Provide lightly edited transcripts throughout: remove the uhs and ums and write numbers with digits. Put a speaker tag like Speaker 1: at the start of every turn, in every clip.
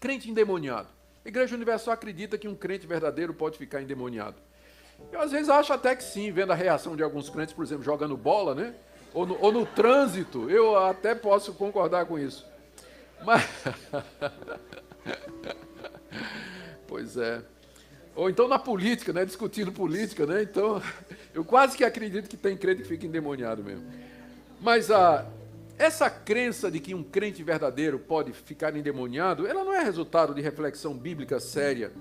Speaker 1: crente endemoniado. A Igreja Universal acredita que um crente verdadeiro pode ficar endemoniado. Eu às vezes acho até que sim, vendo a reação de alguns crentes, por exemplo, jogando bola, né? Ou no trânsito, eu até posso concordar com isso. Mas... Pois é. Ou então na política, né? Discutindo política, né? Então, eu quase que acredito que tem crente que fica endemoniado mesmo. Mas essa crença de que um crente verdadeiro pode ficar endemoniado, ela não é resultado de reflexão bíblica séria,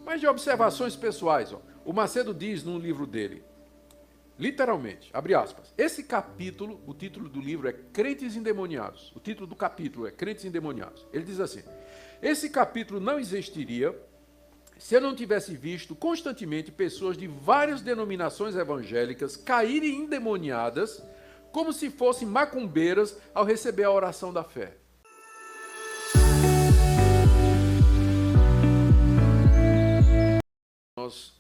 Speaker 1: mas de observações pessoais. Ó. O Macedo diz num livro dele, literalmente, abre aspas, esse capítulo, o título do livro é Crentes Endemoniados. O título do capítulo é Crentes Endemoniados. Ele diz assim, esse capítulo não existiria se eu não tivesse visto constantemente pessoas de várias denominações evangélicas caírem endemoniadas como se fossem macumbeiras ao receber a oração da fé. Nós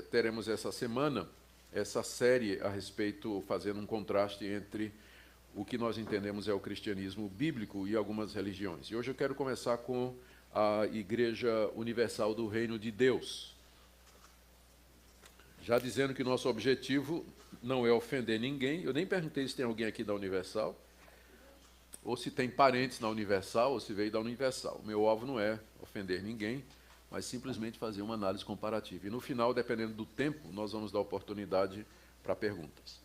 Speaker 1: teremos essa semana essa série a respeito, fazendo um contraste entre o que nós entendemos é o cristianismo bíblico e algumas religiões. E hoje eu quero começar com a Igreja Universal do Reino de Deus. Já dizendo que nosso objetivo não é ofender ninguém. Eu nem perguntei se tem alguém aqui da Universal, ou se tem parentes na Universal, ou se veio da Universal. O meu alvo não é ofender ninguém, mas simplesmente fazer uma análise comparativa. E no final, dependendo do tempo, nós vamos dar oportunidade para perguntas.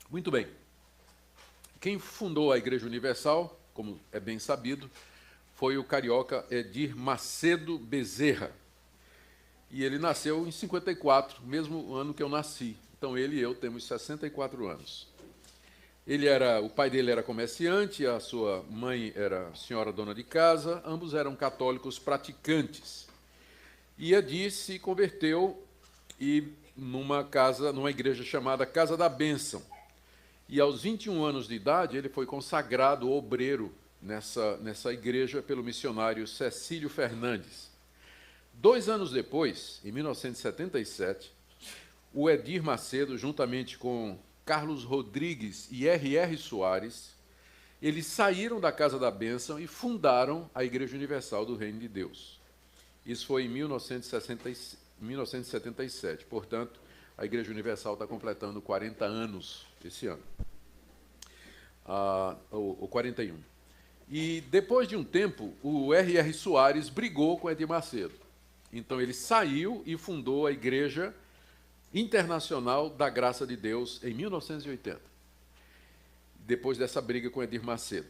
Speaker 1: Muito bem. Quem fundou a Igreja Universal, como é bem sabido, foi o carioca Edir Macedo Bezerra. E ele nasceu em 54, mesmo ano que eu nasci. Então ele e eu temos 64 anos. O pai dele era comerciante, a sua mãe era senhora dona de casa, ambos eram católicos praticantes. E Edir se converteu numa igreja chamada Casa da Bênção. E aos 21 anos de idade, ele foi consagrado obreiro nessa igreja pelo missionário Cecílio Fernandes. 2 anos depois, em 1977, o Edir Macedo, juntamente com Carlos Rodrigues e R.R. Soares, eles saíram da Casa da Bênção e fundaram a Igreja Universal do Reino de Deus. Isso foi em 1977, portanto, a Igreja Universal está completando 40 anos esse ano, ou 41. E depois de um tempo, o R.R. Soares brigou com Edir Macedo. Então ele saiu e fundou a Igreja Internacional da Graça de Deus em 1980, depois dessa briga com Edir Macedo.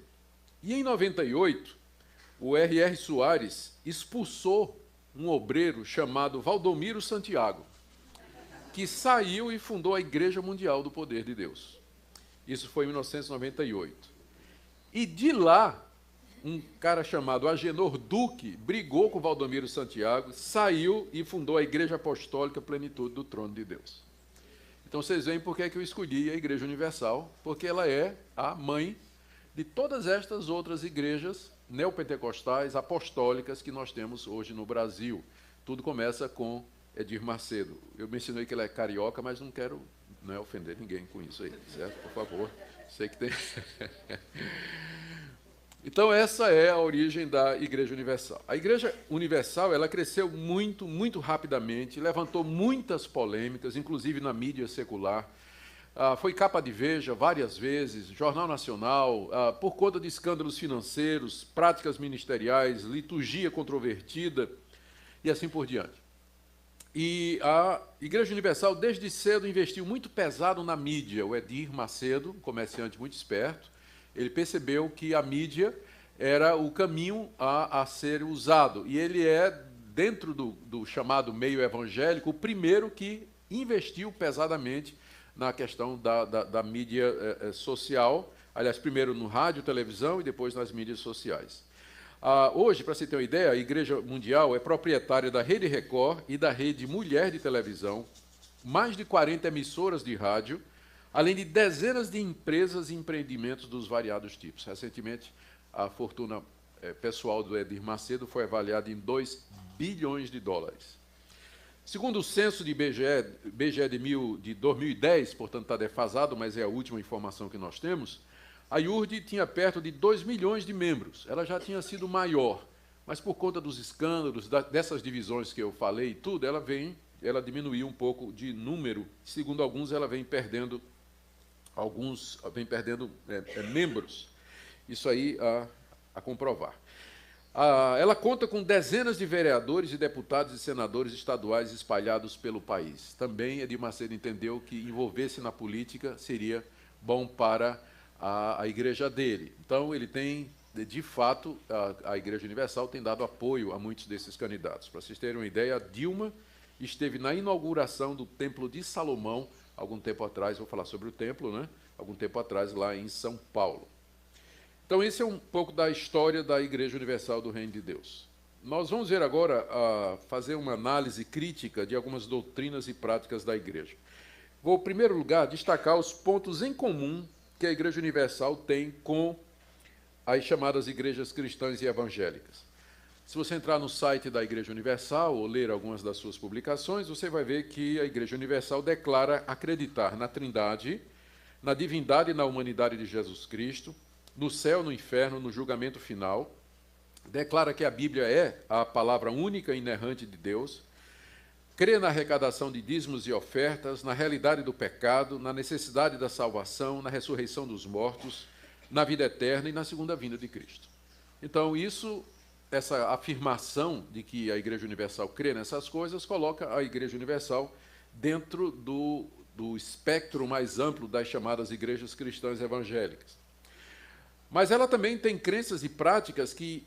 Speaker 1: E em 98, o R.R. Soares expulsou um obreiro chamado Valdomiro Santiago, que saiu e fundou a Igreja Mundial do Poder de Deus. Isso foi em 1998. E de lá, um cara chamado Agenor Duque brigou com Valdomiro Santiago, saiu e fundou a Igreja Apostólica Plenitude do Trono de Deus. Então vocês veem por que eu escolhi a Igreja Universal, porque ela é a mãe de todas estas outras igrejas neopentecostais, apostólicas que nós temos hoje no Brasil. Tudo começa com Edir Macedo. Eu mencionei que ele é carioca, mas não quero ofender ninguém com isso aí, certo? Por favor. Sei que tem... Então, essa é a origem da Igreja Universal. A Igreja Universal ela cresceu muito, muito rapidamente, levantou muitas polêmicas, inclusive na mídia secular. Foi capa de Veja várias vezes, Jornal Nacional, por conta de escândalos financeiros, práticas ministeriais, liturgia controvertida e assim por diante. E a Igreja Universal, desde cedo, investiu muito pesado na mídia. O Edir Macedo, comerciante muito esperto, ele percebeu que a mídia era o caminho a ser usado. E ele é, dentro do chamado meio evangélico, o primeiro que investiu pesadamente na questão da mídia social. Aliás, primeiro no rádio, televisão e depois nas mídias sociais. Hoje, para você ter uma ideia, a Igreja Mundial é proprietária da Rede Record e da Rede Mulher de Televisão, mais de 40 emissoras de rádio, além de dezenas de empresas e empreendimentos dos variados tipos. Recentemente, a fortuna pessoal do Edir Macedo foi avaliada em 2 bilhões de dólares. Segundo o censo de IBGE de 2010, portanto está defasado, mas é a última informação que nós temos, A IURD tinha perto de 2 milhões de membros, ela já tinha sido maior, mas por conta dos escândalos, dessas divisões que eu falei e tudo, ela diminuiu um pouco de número, segundo alguns, ela vem perdendo membros. Isso aí a comprovar. Ela conta com dezenas de vereadores e deputados e senadores estaduais espalhados pelo país. Também Edir Macedo entendeu que envolver-se na política seria bom para a igreja dele. Então, ele tem, de fato, a Igreja Universal tem dado apoio a muitos desses candidatos. Para vocês terem uma ideia, a Dilma esteve na inauguração do Templo de Salomão, algum tempo atrás, vou falar sobre o templo, né? Algum tempo atrás, lá em São Paulo. Então, esse é um pouco da história da Igreja Universal do Reino de Deus. Nós vamos ver agora, fazer uma análise crítica de algumas doutrinas e práticas da Igreja. Vou, em primeiro lugar, destacar os pontos em comum que a Igreja Universal tem com as chamadas igrejas cristãs e evangélicas. Se você entrar no site da Igreja Universal ou ler algumas das suas publicações, você vai ver que a Igreja Universal declara acreditar na Trindade, na divindade e na humanidade de Jesus Cristo, no céu, no inferno, no julgamento final, declara que a Bíblia é a palavra única e inerrante de Deus, crê na arrecadação de dízimos e ofertas, na realidade do pecado, na necessidade da salvação, na ressurreição dos mortos, na vida eterna e na segunda vinda de Cristo. Então, essa afirmação de que a Igreja Universal crê nessas coisas, coloca a Igreja Universal dentro do espectro mais amplo das chamadas igrejas cristãs evangélicas. Mas ela também tem crenças e práticas que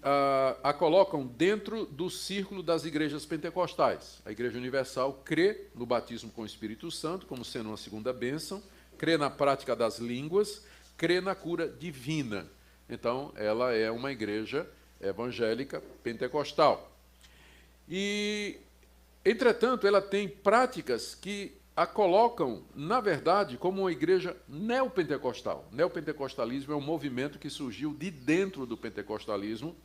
Speaker 1: a colocam dentro do círculo das igrejas pentecostais. A Igreja Universal crê no batismo com o Espírito Santo, como sendo uma segunda bênção, crê na prática das línguas, crê na cura divina. Então, ela é uma igreja evangélica pentecostal. E, entretanto, ela tem práticas que a colocam, na verdade, como uma igreja neopentecostal. Neopentecostalismo é um movimento que surgiu de dentro do pentecostalismo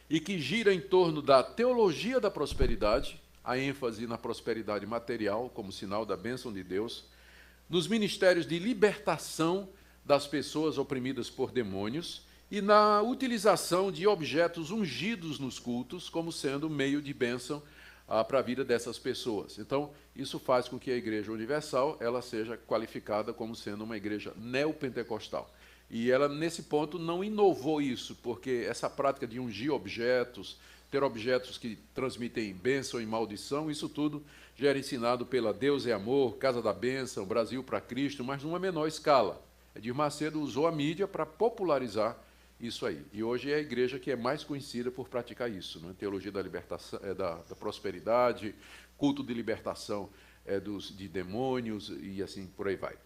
Speaker 1: e que gira em torno da teologia da prosperidade, a ênfase na prosperidade material como sinal da bênção de Deus, nos ministérios de libertação das pessoas oprimidas por demônios e na utilização de objetos ungidos nos cultos como sendo meio de bênção para a vida dessas pessoas. Então, isso faz com que a Igreja Universal ela seja qualificada como sendo uma igreja neopentecostal. E ela, nesse ponto, não inovou isso, porque essa prática de ungir objetos, ter objetos que transmitem bênção e maldição, isso tudo já era ensinado pela Deus é Amor, Casa da Bênção, Brasil para Cristo, mas numa menor escala. Edir Macedo usou a mídia para popularizar isso aí. E hoje é a igreja que é mais conhecida por praticar isso, né? Teologia da libertação, da prosperidade, culto de libertação de demônios e assim por aí vai.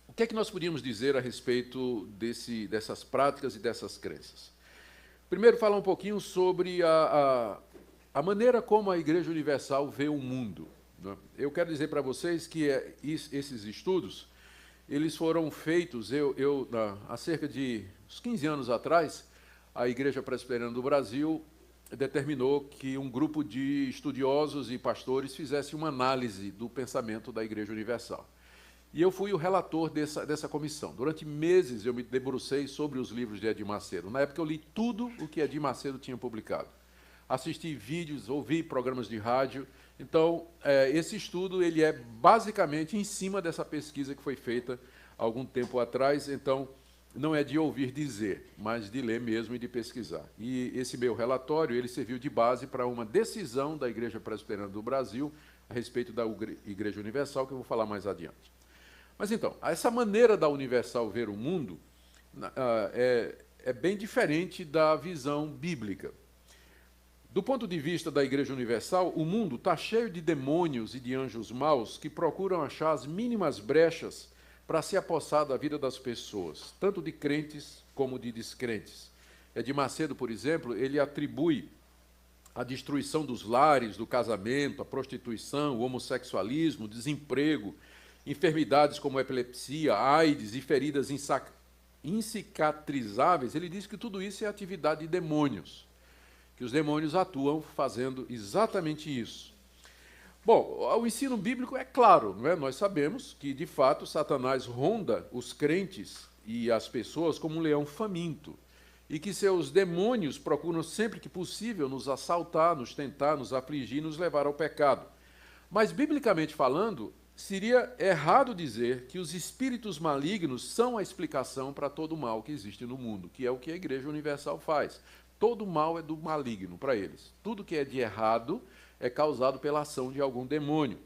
Speaker 1: O que é que nós podíamos dizer a respeito dessas práticas e dessas crenças? Primeiro, falar um pouquinho sobre a maneira como a Igreja Universal vê o mundo, né? Eu quero dizer para vocês que esses estudos eles foram feitos, há cerca de uns 15 anos atrás, a Igreja Presbiteriana do Brasil determinou que um grupo de estudiosos e pastores fizesse uma análise do pensamento da Igreja Universal. E eu fui o relator dessa comissão. Durante meses eu me debrucei sobre os livros de Edir Macedo. Na época eu li tudo o que Edir Macedo tinha publicado. Assisti vídeos, ouvi programas de rádio. Então, esse estudo ele é basicamente em cima dessa pesquisa que foi feita há algum tempo atrás. Então, não é de ouvir dizer, mas de ler mesmo e de pesquisar. E esse meu relatório ele serviu de base para uma decisão da Igreja Presbiteriana do Brasil a respeito da Igreja Universal, que eu vou falar mais adiante. Mas, então, essa maneira da Universal ver o mundo é bem diferente da visão bíblica. Do ponto de vista da Igreja Universal, o mundo está cheio de demônios e de anjos maus que procuram achar as mínimas brechas para se apossar da vida das pessoas, tanto de crentes como de descrentes. Edir Macedo, por exemplo, ele atribui a destruição dos lares, do casamento, a prostituição, o homossexualismo, o desemprego, enfermidades como epilepsia, AIDS e feridas incicatrizáveis. Ele diz que tudo isso é atividade de demônios, que os demônios atuam fazendo exatamente isso. Bom, o ensino bíblico é claro, não é? Nós sabemos que, de fato, Satanás ronda os crentes e as pessoas como um leão faminto, e que seus demônios procuram sempre que possível nos assaltar, nos tentar, nos afligir, nos levar ao pecado. Mas, biblicamente falando, seria errado dizer que os espíritos malignos são a explicação para todo o mal que existe no mundo, que é o que a Igreja Universal faz. Todo mal é do maligno para eles. Tudo que é de errado é causado pela ação de algum demônio.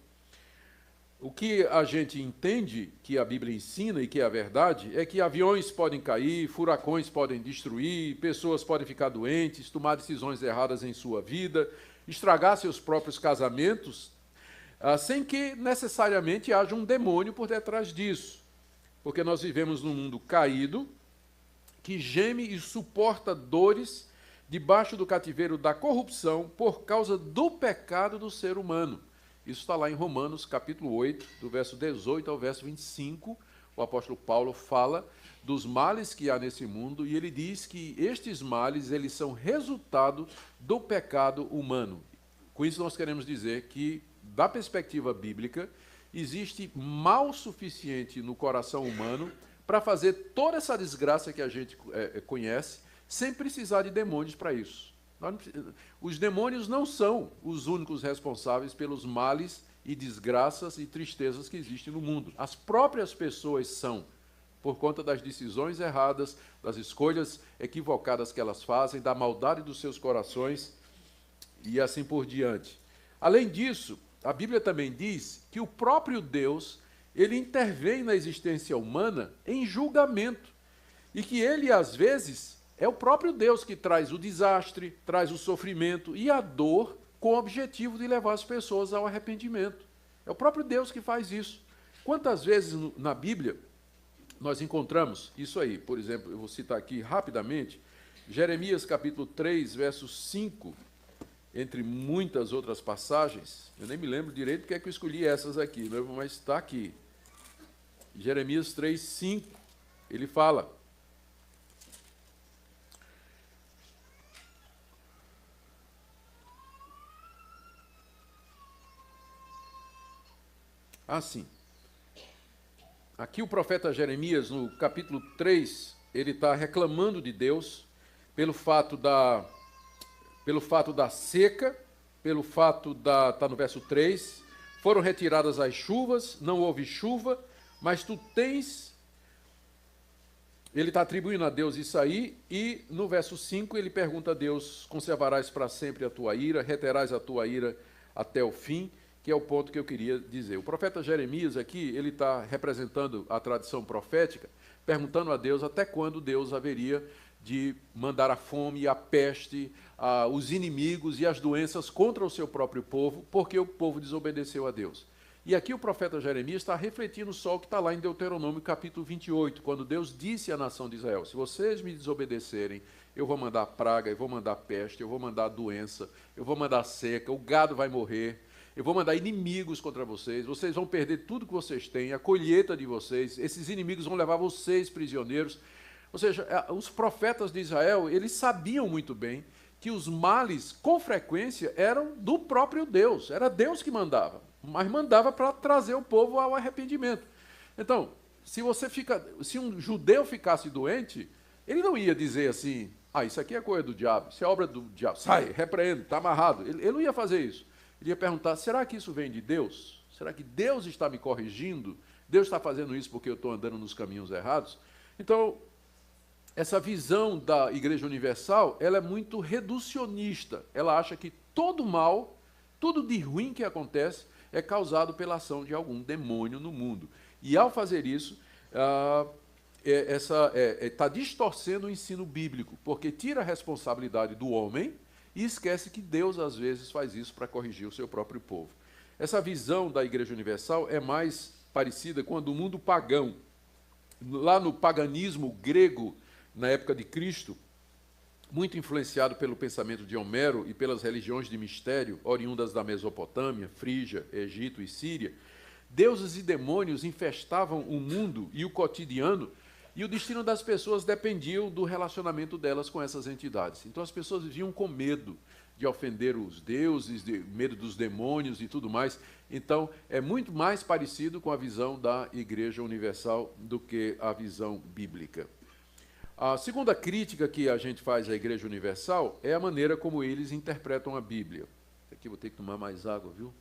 Speaker 1: O que a gente entende, que a Bíblia ensina e que é a verdade, é que aviões podem cair, furacões podem destruir, pessoas podem ficar doentes, tomar decisões erradas em sua vida, estragar seus próprios casamentos, sem que necessariamente haja um demônio por detrás disso. Porque nós vivemos num mundo caído, que geme e suporta dores debaixo do cativeiro da corrupção por causa do pecado do ser humano. Isso está lá em Romanos, capítulo 8, do verso 18 ao verso 25. O apóstolo Paulo fala dos males que há nesse mundo e ele diz que estes males eles são resultado do pecado humano. Com isso nós queremos dizer que, da perspectiva bíblica, existe mal suficiente no coração humano para fazer toda essa desgraça que a gente conhece, sem precisar de demônios para isso. Os demônios não são os únicos responsáveis pelos males e desgraças e tristezas que existem no mundo. As próprias pessoas são, por conta das decisões erradas, das escolhas equivocadas que elas fazem, da maldade dos seus corações e assim por diante. Além disso, a Bíblia também diz que o próprio Deus, ele intervém na existência humana em julgamento e que ele, às vezes, é o próprio Deus que traz o desastre, traz o sofrimento e a dor com o objetivo de levar as pessoas ao arrependimento. É o próprio Deus que faz isso. Quantas vezes na Bíblia nós encontramos isso aí? Por exemplo, eu vou citar aqui rapidamente, Jeremias capítulo 3, verso 5, entre muitas outras passagens. Eu nem me lembro direito porque é que eu escolhi essas aqui, mas está aqui. Jeremias 3, 5, ele fala: assim, aqui o profeta Jeremias, no capítulo 3, ele está reclamando de Deus pelo fato da seca, pelo fato está no verso 3, foram retiradas as chuvas, não houve chuva, mas tu tens... Ele está atribuindo a Deus isso aí, e no verso 5 ele pergunta a Deus: conservarás para sempre a tua ira, reterás a tua ira até o fim, que é o ponto que eu queria dizer. O profeta Jeremias aqui, ele está representando a tradição profética, perguntando a Deus até quando Deus haveria de mandar a fome, a peste, os inimigos e as doenças contra o seu próprio povo, porque o povo desobedeceu a Deus. E aqui o profeta Jeremias está refletindo só o que está lá em Deuteronômio capítulo 28, quando Deus disse à nação de Israel: se vocês me desobedecerem, eu vou mandar praga, eu vou mandar peste, eu vou mandar doença, eu vou mandar seca, o gado vai morrer, eu vou mandar inimigos contra vocês, vocês vão perder tudo que vocês têm, a colheita de vocês, esses inimigos vão levar vocês prisioneiros. Ou seja, os profetas de Israel, eles sabiam muito bem que os males, com frequência, eram do próprio Deus. Era Deus que mandava, mas mandava para trazer o povo ao arrependimento. Então, se um judeu ficasse doente, ele não ia dizer assim: isso aqui é coisa do diabo, isso é obra do diabo, sai, repreende, está amarrado. Ele não ia fazer isso. Ele ia perguntar: será que isso vem de Deus? Será que Deus está me corrigindo? Deus está fazendo isso porque eu estou andando nos caminhos errados? Então, essa visão da Igreja Universal, ela é muito reducionista. Ela acha que todo mal, tudo de ruim que acontece, é causado pela ação de algum demônio no mundo. E ao fazer isso, está distorcendo o ensino bíblico, porque tira a responsabilidade do homem e esquece que Deus, às vezes, faz isso para corrigir o seu próprio povo. Essa visão da Igreja Universal é mais parecida com a do mundo pagão. Lá no paganismo grego, na época de Cristo, muito influenciado pelo pensamento de Homero e pelas religiões de mistério, oriundas da Mesopotâmia, Frígia, Egito e Síria, deuses e demônios infestavam o mundo e o cotidiano, e o destino das pessoas dependia do relacionamento delas com essas entidades. Então as pessoas viviam com medo de ofender os deuses, de medo dos demônios e tudo mais. Então, é muito mais parecido com a visão da Igreja Universal do que a visão bíblica. A segunda crítica que a gente faz à Igreja Universal é a maneira como eles interpretam a Bíblia. Aqui vou ter que tomar mais água, viu?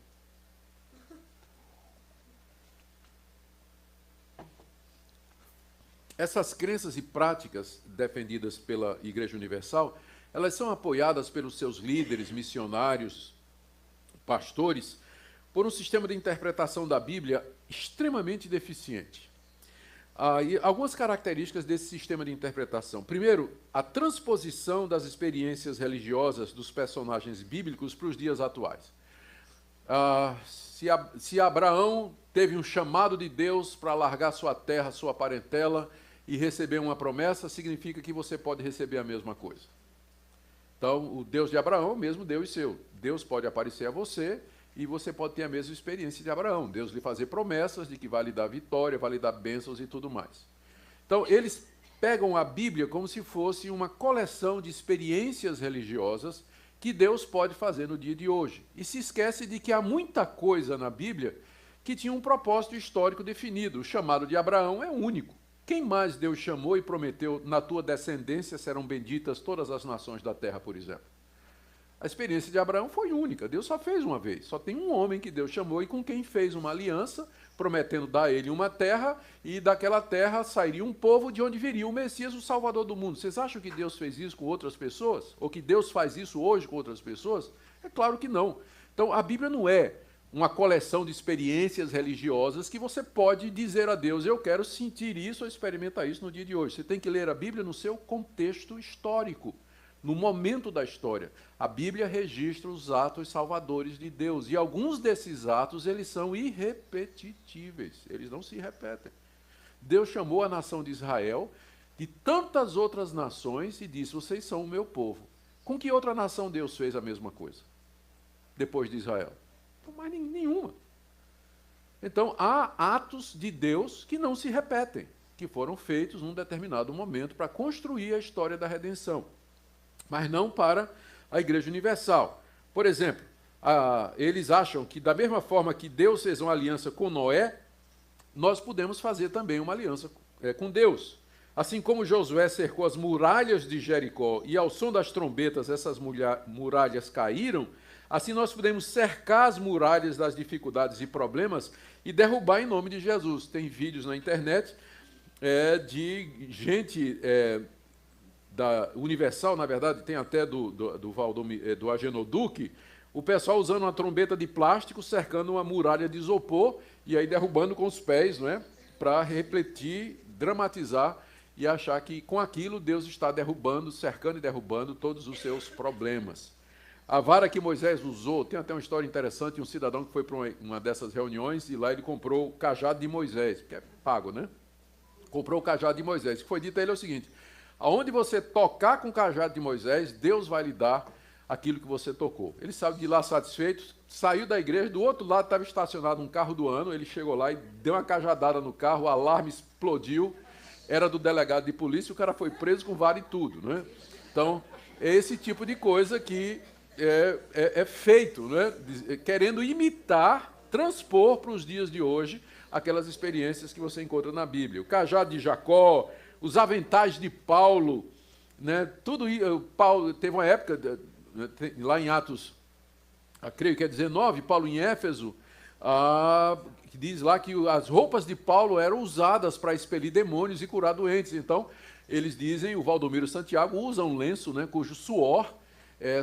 Speaker 1: Essas crenças e práticas defendidas pela Igreja Universal, elas são apoiadas pelos seus líderes, missionários, pastores, por um sistema de interpretação da Bíblia extremamente deficiente. E algumas características desse sistema de interpretação. Primeiro, a transposição das experiências religiosas dos personagens bíblicos para os dias atuais. Se Abraão teve um chamado de Deus para largar sua terra, sua parentela e receber uma promessa, significa que você pode receber a mesma coisa. Então, o Deus de Abraão é o mesmo Deus seu. Deus pode aparecer a você e você pode ter a mesma experiência de Abraão. Deus lhe fazer promessas de que vai lhe dar vitória, vai lhe dar bênçãos e tudo mais. Então, eles pegam a Bíblia como se fosse uma coleção de experiências religiosas que Deus pode fazer no dia de hoje. E se esquece de que há muita coisa na Bíblia que tinha um propósito histórico definido. O chamado de Abraão é único. Quem mais Deus chamou e prometeu, na tua descendência serão benditas todas as nações da terra, por exemplo? A experiência de Abraão foi única, Deus só fez uma vez. Só tem um homem que Deus chamou e com quem fez uma aliança, prometendo dar a ele uma terra, e daquela terra sairia um povo de onde viria o Messias, o Salvador do mundo. Vocês acham que Deus fez isso com outras pessoas? Ou que Deus faz isso hoje com outras pessoas? É claro que não. Então, a Bíblia não é uma coleção de experiências religiosas que você pode dizer a Deus, eu quero sentir isso ou experimentar isso no dia de hoje. Você tem que ler a Bíblia no seu contexto histórico, no momento da história. A Bíblia registra os atos salvadores de Deus, e alguns desses atos, eles são irrepetíveis, eles não se repetem. Deus chamou a nação de Israel de tantas outras nações e disse, vocês são o meu povo. Com que outra nação Deus fez a mesma coisa? Depois de Israel? Mais nenhuma. Então, há atos de Deus que não se repetem, que foram feitos num determinado momento para construir a história da redenção, mas não para a Igreja Universal. Por exemplo, eles acham que da mesma forma que Deus fez uma aliança com Noé, nós podemos fazer também uma aliança com Deus. Assim como Josué cercou as muralhas de Jericó e ao som das trombetas essas muralhas caíram, assim nós podemos cercar as muralhas das dificuldades e problemas e derrubar em nome de Jesus. Tem vídeos na internet de gente da Universal, na verdade, tem até do Agenor Duque, o pessoal usando uma trombeta de plástico, cercando uma muralha de isopor e aí derrubando com os pés, não é? Para refletir, dramatizar e achar que com aquilo Deus está derrubando, cercando e derrubando todos os seus problemas. A vara que Moisés usou, tem até uma história interessante, um cidadão que foi para uma dessas reuniões e lá ele comprou o cajado de Moisés, que é pago, né? Comprou o cajado de Moisés. O que foi dito a ele é o seguinte, aonde você tocar com o cajado de Moisés, Deus vai lhe dar aquilo que você tocou. Ele saiu de lá satisfeito, saiu da igreja, do outro lado estava estacionado um carro do ano, ele chegou lá e deu uma cajadada no carro, o alarme explodiu, era do delegado de polícia, o cara foi preso com vara e tudo, né? Então, é esse tipo de coisa que é feito, né? Querendo imitar, transpor para os dias de hoje aquelas experiências que você encontra na Bíblia. O cajado de Jacó, os aventais de Paulo, né? Tudo isso. Paulo teve uma época, lá em Atos, creio que é 19, Paulo em Éfeso, que diz lá que as roupas de Paulo eram usadas para expelir demônios e curar doentes. Então, eles dizem, o Valdomiro Santiago usa um lenço, né, cujo suor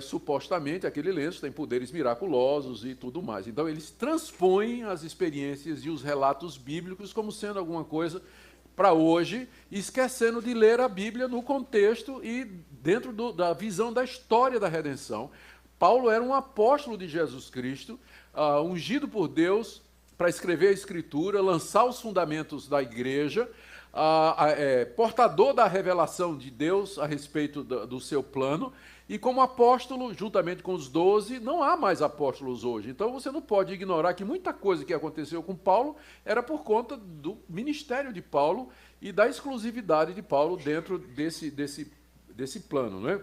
Speaker 1: supostamente aquele lenço tem poderes miraculosos e tudo mais. Então, eles transpõem as experiências e os relatos bíblicos como sendo alguma coisa para hoje, esquecendo de ler a Bíblia no contexto e dentro da visão da história da redenção. Paulo era um apóstolo de Jesus Cristo, ungido por Deus para escrever a Escritura, lançar os fundamentos da igreja, portador da revelação de Deus a respeito do seu plano, e como apóstolo, juntamente com os 12, não há mais apóstolos hoje. Então você não pode ignorar que muita coisa que aconteceu com Paulo era por conta do ministério de Paulo e da exclusividade de Paulo dentro desse plano, né?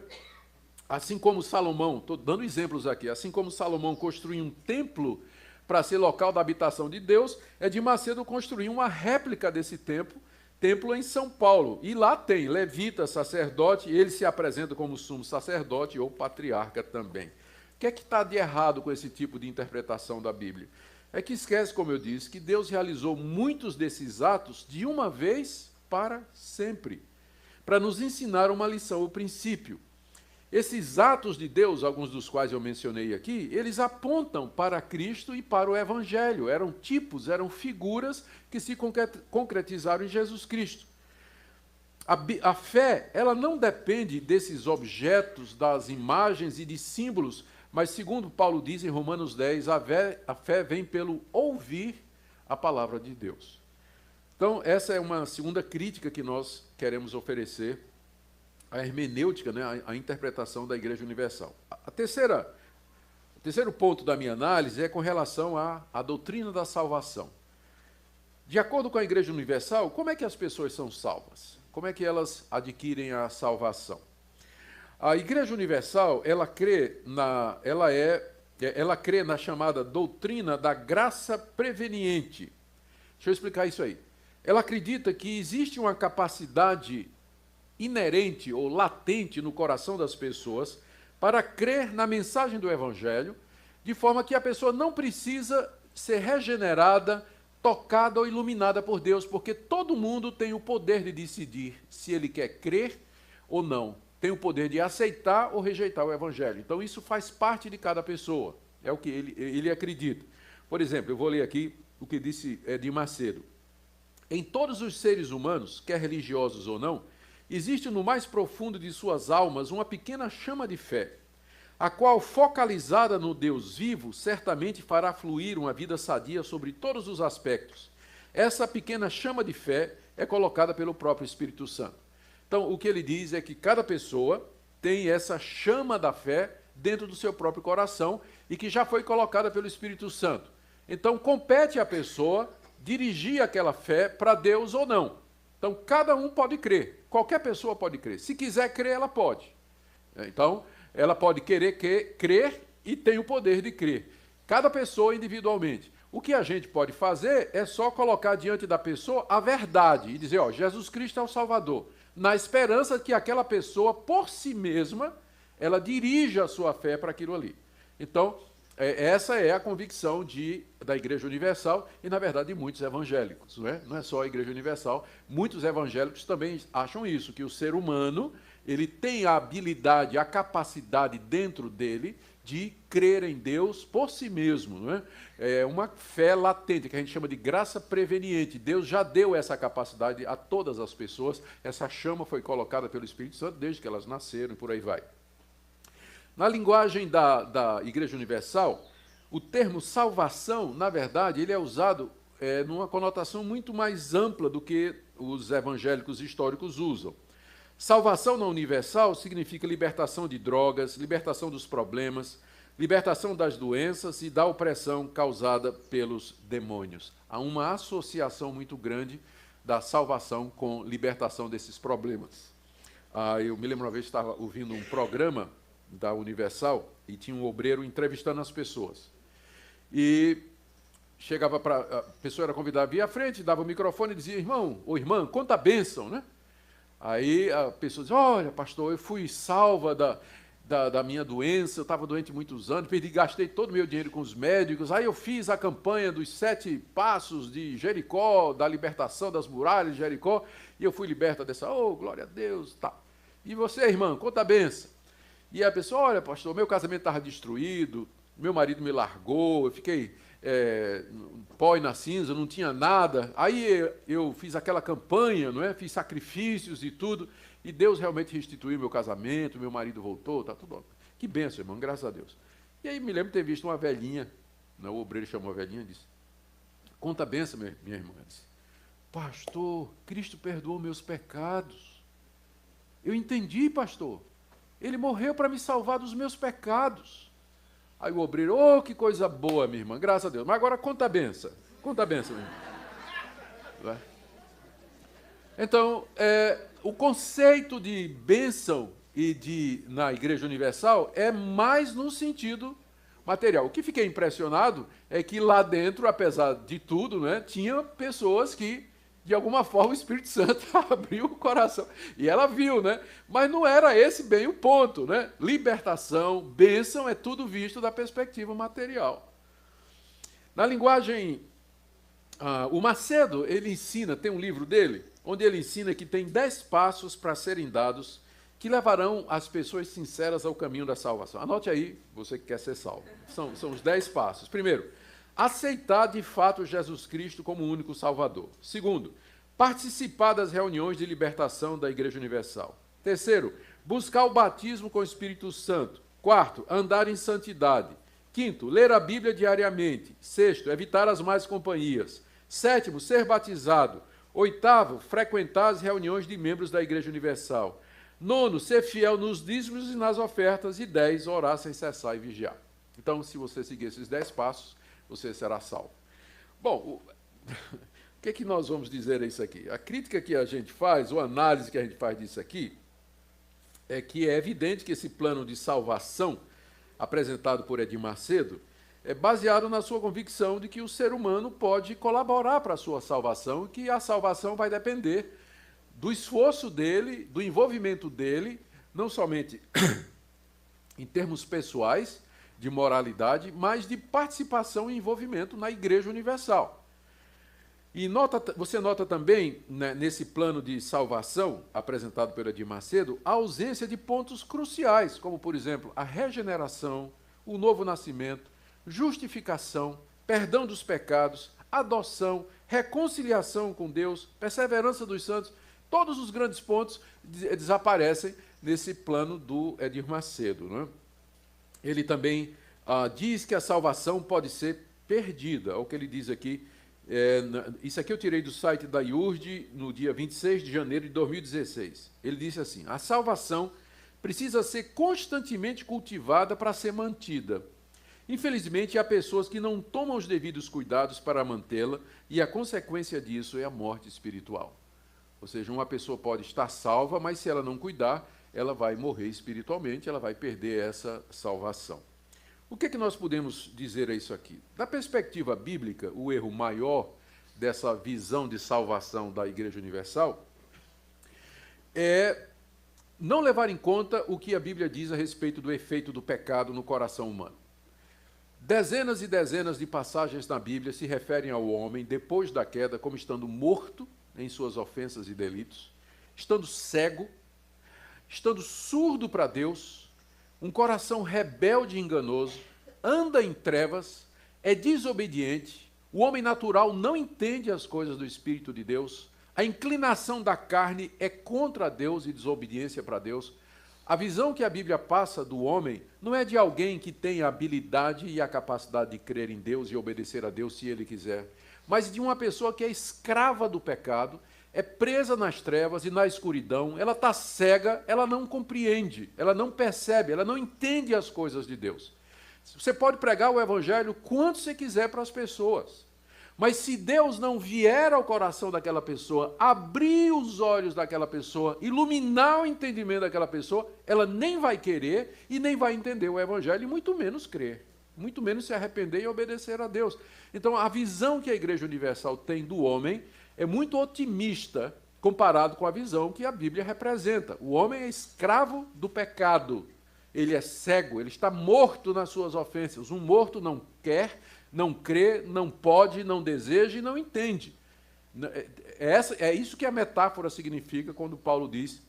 Speaker 1: Assim como Salomão, estou dando exemplos aqui, assim como Salomão construiu um templo para ser local da habitação de Deus, Edir Macedo construiu uma réplica desse templo em São Paulo. E lá tem levita, sacerdote, ele se apresenta como sumo sacerdote ou patriarca também. O que é que está de errado com esse tipo de interpretação da Bíblia? É que esquece, como eu disse, que Deus realizou muitos desses atos de uma vez para sempre, para nos ensinar uma lição, o princípio. Esses atos de Deus, alguns dos quais eu mencionei aqui, eles apontam para Cristo e para o Evangelho. Eram tipos, eram figuras que se concretizaram em Jesus Cristo. A fé, ela não depende desses objetos, das imagens e de símbolos, mas, segundo Paulo diz em Romanos 10, a fé vem pelo ouvir a palavra de Deus. Então, essa é uma segunda crítica que nós queremos oferecer à hermenêutica, né, à interpretação da Igreja Universal. O terceiro ponto da minha análise é com relação à doutrina da salvação. De acordo com a Igreja Universal, como é que as pessoas são salvas? Como é que elas adquirem a salvação? A Igreja Universal, ela crê na chamada doutrina da graça preveniente. Deixa eu explicar isso aí. Ela acredita que existe uma capacidade inerente ou latente no coração das pessoas para crer na mensagem do Evangelho, de forma que a pessoa não precisa ser regenerada, tocada ou iluminada por Deus, porque todo mundo tem o poder de decidir se ele quer crer ou não. Tem o poder de aceitar ou rejeitar o Evangelho. Então, isso faz parte de cada pessoa. É o que ele acredita. Por exemplo, eu vou ler aqui o que disse Edir Macedo. Em todos os seres humanos, quer religiosos ou não, existe no mais profundo de suas almas uma pequena chama de fé, a qual, focalizada no Deus vivo, certamente fará fluir uma vida sadia sobre todos os aspectos. Essa pequena chama de fé é colocada pelo próprio Espírito Santo. Então, o que ele diz é que cada pessoa tem essa chama da fé dentro do seu próprio coração e que já foi colocada pelo Espírito Santo. Então, compete à pessoa dirigir aquela fé para Deus ou não. Então, cada um pode crer, qualquer pessoa pode crer. Se quiser crer, ela pode. Então, ela pode querer crer e tem o poder de crer. Cada pessoa individualmente. O que a gente pode fazer é só colocar diante da pessoa a verdade e dizer, ó, Jesus Cristo é o Salvador, na esperança que aquela pessoa, por si mesma, ela dirija a sua fé para aquilo ali. Então, essa é a convicção da Igreja Universal e, na verdade, de muitos evangélicos. Não é só a Igreja Universal, muitos evangélicos também acham isso, que o ser humano ele tem a habilidade, a capacidade dentro dele de crer em Deus por si mesmo. Não é? É uma fé latente, que a gente chama de graça preveniente. Deus já deu essa capacidade a todas as pessoas, essa chama foi colocada pelo Espírito Santo desde que elas nasceram e por aí vai. Na linguagem da Igreja Universal, o termo salvação, na verdade, ele é usado numa conotação muito mais ampla do que os evangélicos históricos usam. Salvação na Universal significa libertação de drogas, libertação dos problemas, libertação das doenças e da opressão causada pelos demônios. Há uma associação muito grande da salvação com libertação desses problemas. Eu me lembro uma vez que estava ouvindo um programa da Universal e tinha um obreiro entrevistando as pessoas. E chegava para a pessoa era convidada, via à frente, dava o microfone e dizia, irmão ou irmã, conta a bênção, né? Aí a pessoa diz, olha, pastor, eu fui salva da minha doença, eu estava doente muitos anos, gastei todo o meu dinheiro com os médicos, aí eu fiz a campanha dos 7 passos de Jericó, da libertação das muralhas de Jericó, e eu fui liberta dessa, glória a Deus, tá. E você, irmã, conta a bênção. E a pessoa, olha, pastor, meu casamento estava destruído, meu marido me largou, eu fiquei pó e na cinza, não tinha nada. Aí eu fiz aquela campanha, não é? Fiz sacrifícios e tudo, e Deus realmente restituiu meu casamento, meu marido voltou, tá tudo bom. Que bênção, irmão, graças a Deus. E aí me lembro de ter visto uma velhinha, o obreiro chamou a velhinha e disse, conta a bênção, minha irmã. Disse, pastor, Cristo perdoou meus pecados. Eu entendi, pastor. Ele morreu para me salvar dos meus pecados. Aí o obreiro, que coisa boa, minha irmã, graças a Deus. Mas agora conta a bênção. Conta a bênção, minha irmã. Então, o conceito de bênção na Igreja Universal é mais no sentido material. O que fiquei impressionado é que lá dentro, apesar de tudo, né, tinha pessoas que, de alguma forma, o Espírito Santo abriu o coração. E ela viu, né? Mas não era esse bem o ponto, né? Libertação, bênção, é tudo visto da perspectiva material. Na linguagem, o Macedo, ele ensina, tem um livro dele, onde ele ensina que tem 10 passos para serem dados que levarão as pessoas sinceras ao caminho da salvação. Anote aí, você que quer ser salvo. São os 10 passos. Primeiro, aceitar de fato Jesus Cristo como o único Salvador. Segundo, participar das reuniões de libertação da Igreja Universal. Terceiro, buscar o batismo com o Espírito Santo. Quarto, andar em santidade. Quinto, ler a Bíblia diariamente. Sexto, evitar as más companhias. Sétimo, ser batizado. Oitavo, frequentar as reuniões de membros da Igreja Universal. Nono, ser fiel nos dízimos e nas ofertas. E 10, orar sem cessar e vigiar. Então, se você seguir esses 10 passos, você será salvo. Bom, o que é que nós vamos dizer a isso aqui? A crítica que a gente faz, ou a análise que a gente faz disso aqui, é que é evidente que esse plano de salvação, apresentado por Edir Macedo, é baseado na sua convicção de que o ser humano pode colaborar para a sua salvação, e que a salvação vai depender do esforço dele, do envolvimento dele, não somente em termos pessoais, de moralidade, mas de participação e envolvimento na Igreja Universal. E você nota também, né, nesse plano de salvação, apresentado pelo Edir Macedo, a ausência de pontos cruciais, como, por exemplo, a regeneração, o novo nascimento, justificação, perdão dos pecados, adoção, reconciliação com Deus, perseverança dos santos. Todos os grandes pontos desaparecem nesse plano do Edir Macedo, né? Ele também diz que a salvação pode ser perdida. É o que ele diz aqui. Isso aqui eu tirei do site da IURD no dia 26 de janeiro de 2016. Ele disse assim: a salvação precisa ser constantemente cultivada para ser mantida. Infelizmente, há pessoas que não tomam os devidos cuidados para mantê-la, e a consequência disso é a morte espiritual. Ou seja, uma pessoa pode estar salva, mas se ela não cuidar, ela vai morrer espiritualmente, ela vai perder essa salvação. O que é que nós podemos dizer a isso aqui? Da perspectiva bíblica, o erro maior dessa visão de salvação da Igreja Universal é não levar em conta o que a Bíblia diz a respeito do efeito do pecado no coração humano. Dezenas e dezenas de passagens na Bíblia se referem ao homem, depois da queda, como estando morto em suas ofensas e delitos, estando cego, estando surdo para Deus, um coração rebelde e enganoso, anda em trevas, é desobediente, o homem natural não entende as coisas do Espírito de Deus, a inclinação da carne é contra Deus e desobediência para Deus. A visão que a Bíblia passa do homem não é de alguém que tem a habilidade e a capacidade de crer em Deus e obedecer a Deus se ele quiser, mas de uma pessoa que é escrava do pecado, é presa nas trevas e na escuridão, ela está cega, ela não compreende, ela não percebe, ela não entende as coisas de Deus. Você pode pregar o evangelho quanto você quiser para as pessoas, mas se Deus não vier ao coração daquela pessoa, abrir os olhos daquela pessoa, iluminar o entendimento daquela pessoa, ela nem vai querer e nem vai entender o evangelho, e muito menos crer, muito menos se arrepender e obedecer a Deus. Então, a visão que a Igreja Universal tem do homem é muito otimista comparado com a visão que a Bíblia representa. O homem é escravo do pecado, ele é cego, ele está morto nas suas ofensas. Um morto não quer, não crê, não pode, não deseja e não entende. É isso que a metáfora significa quando Paulo diz,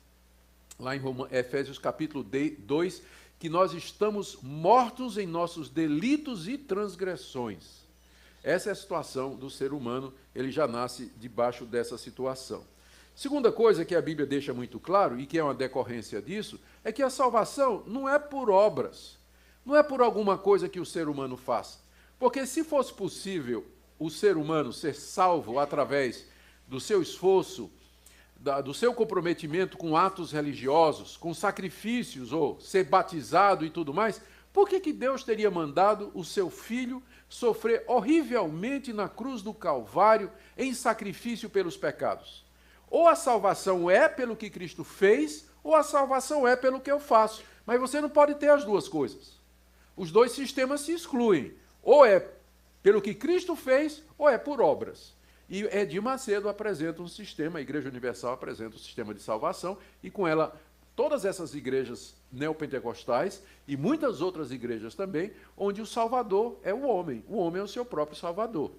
Speaker 1: lá em Efésios capítulo 2, que nós estamos mortos em nossos delitos e transgressões. Essa é a situação do ser humano, ele já nasce debaixo dessa situação. Segunda coisa que a Bíblia deixa muito claro, e que é uma decorrência disso, é que a salvação não é por obras, não é por alguma coisa que o ser humano faz. Porque se fosse possível o ser humano ser salvo através do seu esforço, do seu comprometimento com atos religiosos, com sacrifícios, ou ser batizado e tudo mais, por que Deus teria mandado o seu filho sofrer horrivelmente na cruz do Calvário em sacrifício pelos pecados? Ou a salvação é pelo que Cristo fez, ou a salvação é pelo que eu faço. Mas você não pode ter as duas coisas. Os dois sistemas se excluem. Ou é pelo que Cristo fez, ou é por obras. E Edir Macedo apresenta um sistema, a Igreja Universal apresenta um sistema de salvação, e com ela todas essas igrejas neopentecostais e muitas outras igrejas também, onde o Salvador é o homem é o seu próprio Salvador.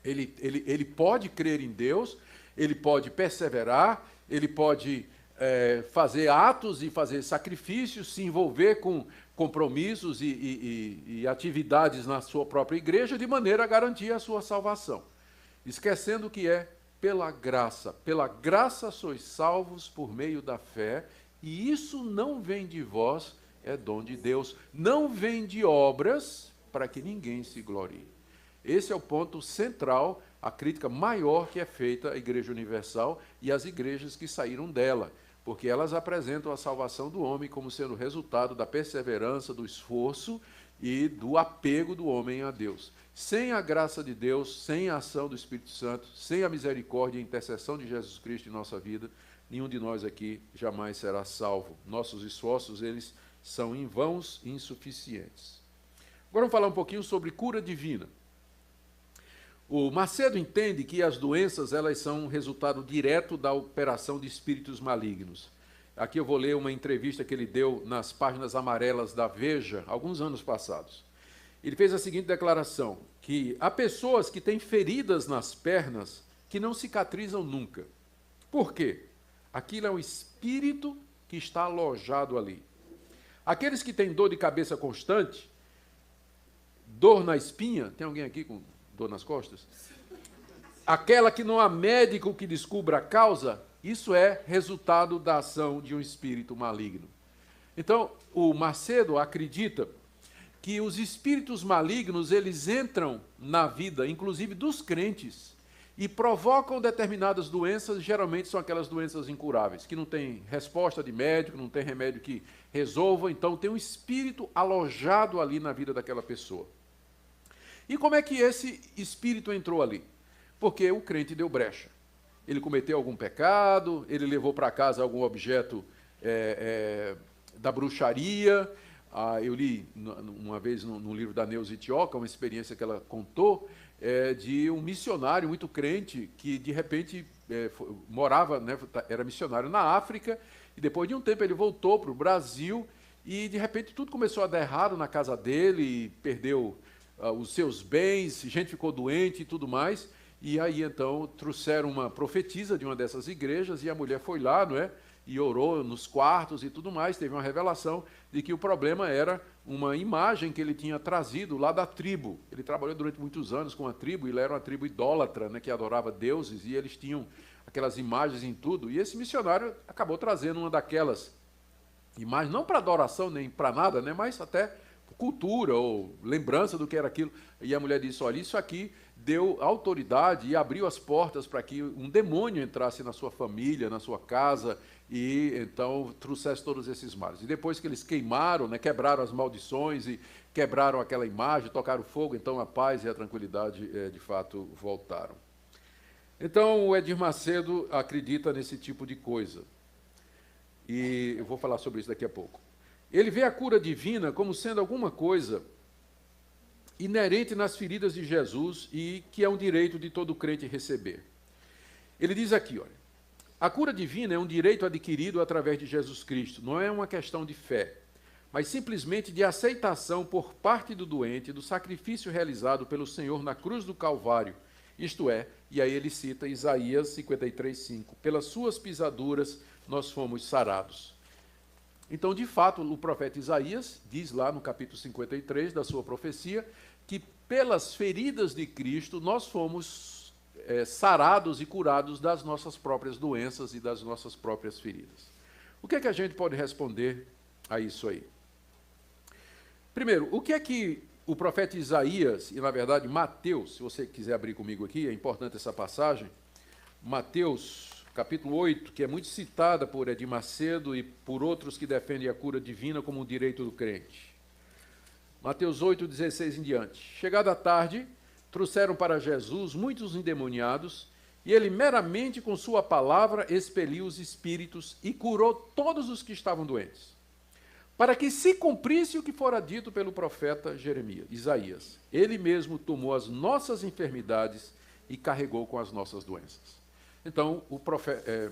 Speaker 1: Ele pode crer em Deus, ele pode perseverar, ele pode fazer atos e fazer sacrifícios, se envolver com compromissos e atividades na sua própria igreja, de maneira a garantir a sua salvação. Esquecendo que é pela graça sois salvos por meio da fé, e isso não vem de vós, é dom de Deus, não vem de obras, para que ninguém se glorie. Esse é o ponto central, a crítica maior que é feita à Igreja Universal e às igrejas que saíram dela, porque elas apresentam a salvação do homem como sendo resultado da perseverança, do esforço e do apego do homem a Deus. Sem a graça de Deus, sem a ação do Espírito Santo, sem a misericórdia e a intercessão de Jesus Cristo em nossa vida, nenhum de nós aqui jamais será salvo. Nossos esforços, eles são em vãos e insuficientes. Agora vamos falar um pouquinho sobre cura divina. O Macedo entende que as doenças, elas são um resultado direto da operação de espíritos malignos. Aqui eu vou ler uma entrevista que ele deu nas páginas amarelas da Veja, alguns anos passados. Ele fez a seguinte declaração, que há pessoas que têm feridas nas pernas que não cicatrizam nunca. Por quê? Aquilo é um espírito que está alojado ali. Aqueles que têm dor de cabeça constante, dor na espinha, tem alguém aqui com dor nas costas? Aquela que não há médico que descubra a causa, isso é resultado da ação de um espírito maligno. Então, o Macedo acredita que os espíritos malignos, eles entram na vida, inclusive dos crentes, e provocam determinadas doenças, geralmente são aquelas doenças incuráveis, que não tem resposta de médico, não tem remédio que resolva, então tem um espírito alojado ali na vida daquela pessoa. E como é que esse espírito entrou ali? Porque o crente deu brecha. Ele cometeu algum pecado, ele levou para casa algum objeto da bruxaria. Eu li uma vez no livro da Neuza Itioca, uma experiência que ela contou, de um missionário muito crente que, de repente, morava, né, era missionário na África, e depois de um tempo ele voltou para o Brasil, e, de repente, tudo começou a dar errado na casa dele, perdeu os seus bens, gente ficou doente e tudo mais, e aí, então, trouxeram uma profetisa de uma dessas igrejas, e a mulher foi lá, não é? E orou nos quartos e tudo mais, teve uma revelação de que o problema era uma imagem que ele tinha trazido lá da tribo. Ele trabalhou durante muitos anos com a tribo, e ele era uma tribo idólatra, né, que adorava deuses, e eles tinham aquelas imagens em tudo, e esse missionário acabou trazendo uma daquelas imagens, não para adoração nem para nada, né, mas até cultura ou lembrança do que era aquilo. E a mulher disse, olha, isso aqui deu autoridade e abriu as portas para que um demônio entrasse na sua família, na sua casa, e então trouxesse todos esses males. E depois que eles queimaram, né, quebraram as maldições e quebraram aquela imagem, tocaram fogo, então a paz e a tranquilidade de fato voltaram. Então o Edir Macedo acredita nesse tipo de coisa. E eu vou falar sobre isso daqui a pouco. Ele vê a cura divina como sendo alguma coisa inerente nas feridas de Jesus e que é um direito de todo crente receber. Ele diz aqui, olha, a cura divina é um direito adquirido através de Jesus Cristo, não é uma questão de fé, mas simplesmente de aceitação por parte do doente do sacrifício realizado pelo Senhor na cruz do Calvário, isto é, e aí ele cita Isaías 53:5, pelas suas pisaduras nós fomos sarados. Então, de fato, o profeta Isaías diz lá no capítulo 53 da sua profecia que pelas feridas de Cristo nós fomos sarados e curados das nossas próprias doenças e das nossas próprias feridas. O que é que a gente pode responder a isso aí? Primeiro, o que é que o profeta Isaías, e na verdade Mateus, se você quiser abrir comigo aqui, é importante essa passagem, Mateus capítulo 8, que é muito citada por Edir Macedo e por outros que defendem a cura divina como um direito do crente. Mateus 8, 16 em diante. Chegada a tarde, trouxeram para Jesus muitos endemoniados, e ele meramente com sua palavra expeliu os espíritos e curou todos os que estavam doentes. para que se cumprisse o que fora dito pelo profeta Isaías. Ele mesmo tomou as nossas enfermidades e carregou com as nossas doenças. Então,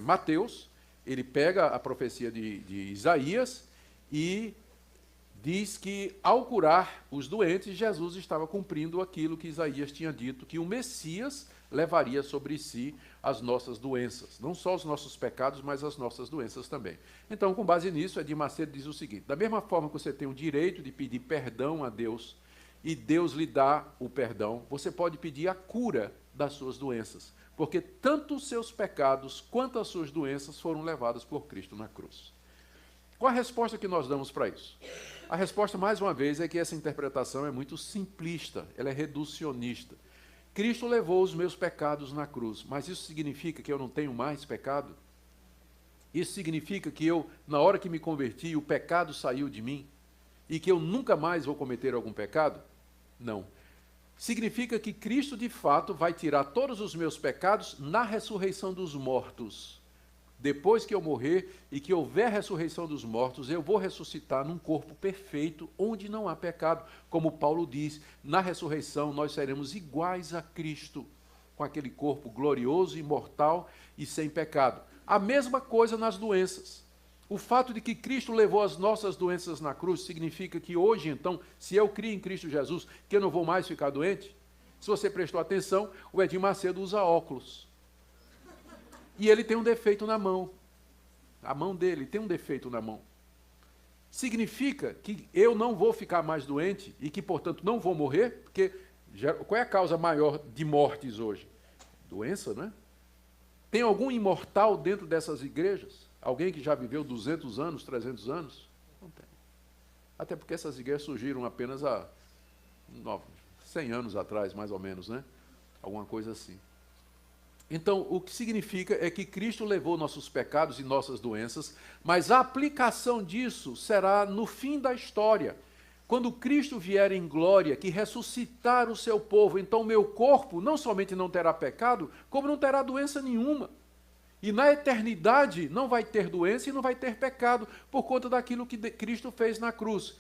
Speaker 1: Mateus, ele pega a profecia de Isaías e diz que, ao curar os doentes, Jesus estava cumprindo aquilo que Isaías tinha dito, que o Messias levaria sobre si as nossas doenças. Não só os nossos pecados, mas as nossas doenças também. Então, com base nisso, Edir Macedo diz o seguinte: da mesma forma que você tem o direito de pedir perdão a Deus, e Deus lhe dá o perdão, você pode pedir a cura das suas doenças, porque tanto os seus pecados quanto as suas doenças foram levadas por Cristo na cruz. Qual a resposta que nós damos para isso? A resposta, mais uma vez, é que essa interpretação é muito simplista, ela é reducionista. Cristo levou os meus pecados na cruz, mas isso significa que eu não tenho mais pecado? Isso significa que eu, na hora que me converti, o pecado saiu de mim e que eu nunca mais vou cometer algum pecado? Não. Significa que Cristo, de fato, vai tirar todos os meus pecados na ressurreição dos mortos. Depois que eu morrer e que houver ressurreição dos mortos, eu vou ressuscitar num corpo perfeito, onde não há pecado. Como Paulo diz, na ressurreição nós seremos iguais a Cristo, com aquele corpo glorioso, imortal e sem pecado. A mesma coisa nas doenças. O fato de que Cristo levou as nossas doenças na cruz significa que hoje, então, se eu crio em Cristo Jesus, que eu não vou mais ficar doente? Se você prestou atenção, o Edir Macedo usa óculos. E ele tem um defeito na mão. A mão dele tem um defeito na mão. Significa que eu não vou ficar mais doente e que, portanto, não vou morrer? Porque qual é a causa maior de mortes hoje? Doença, não é? Tem algum imortal dentro dessas igrejas? Alguém que já viveu 200 anos, 300 anos? Não tem. Até porque essas igrejas surgiram apenas há 100 anos atrás, mais ou menos, né? Alguma coisa assim. Então, o que significa é que Cristo levou nossos pecados e nossas doenças, mas a aplicação disso será no fim da história. Quando Cristo vier em glória, que ressuscitar o seu povo, então o meu corpo não somente não terá pecado, como não terá doença nenhuma. E na eternidade não vai ter doença e não vai ter pecado, por conta daquilo que Cristo fez na cruz.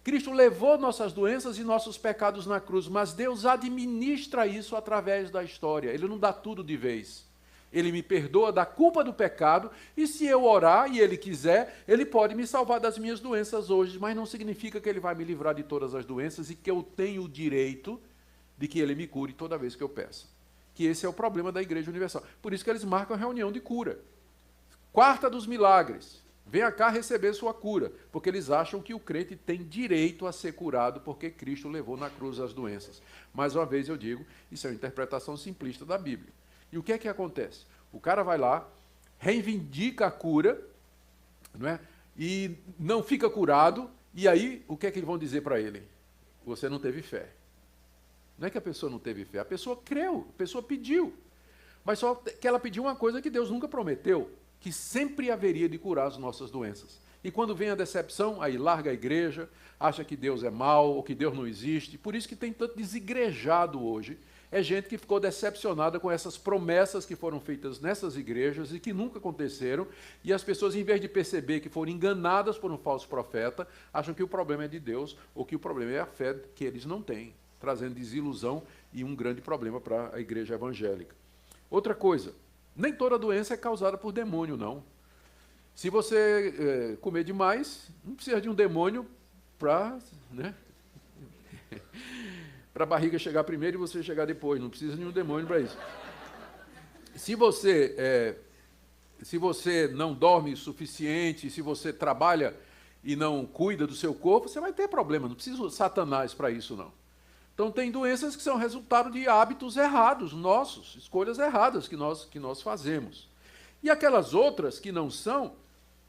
Speaker 1: Cristo levou nossas doenças e nossos pecados na cruz, mas Deus administra isso através da história. Ele não dá tudo de vez. Ele me perdoa da culpa do pecado, e se eu orar e Ele quiser, Ele pode me salvar das minhas doenças hoje, mas não significa que Ele vai me livrar de todas as doenças e que eu tenho o direito de que Ele me cure toda vez que eu peço. Que esse é o problema da Igreja Universal. Por isso que eles marcam a reunião de cura. Quarta dos milagres. Venha cá receber sua cura, porque eles acham que o crente tem direito a ser curado porque Cristo levou na cruz as doenças. Mais uma vez eu digo, isso é uma interpretação simplista da Bíblia. E o que é que acontece? O cara vai lá, reivindica a cura, não é? E não fica curado, e aí o que é que eles vão dizer para ele? Você não teve fé. Não é que a pessoa não teve fé, a pessoa creu, a pessoa pediu. Mas só que ela pediu uma coisa que Deus nunca prometeu, que sempre haveria de curar as nossas doenças. E quando vem a decepção, aí larga a igreja, acha que Deus é mau, ou que Deus não existe. Por isso que tem tanto desigrejado hoje. É gente que ficou decepcionada com essas promessas que foram feitas nessas igrejas e que nunca aconteceram. E as pessoas, em vez de perceber que foram enganadas por um falso profeta, acham que o problema é de Deus, ou que o problema é a fé que eles não têm, trazendo desilusão e um grande problema para a igreja evangélica. Outra coisa, nem toda doença é causada por demônio, não. Se você comer demais, não precisa de um demônio para, né, para a barriga chegar primeiro e você chegar depois. Não precisa de um demônio para isso. Se você não dorme o suficiente, se você trabalha e não cuida do seu corpo, você vai ter problema. Não precisa de Satanás para isso, não. Então, tem doenças que são resultado de hábitos errados nossos, escolhas erradas que nós fazemos. E aquelas outras que não são,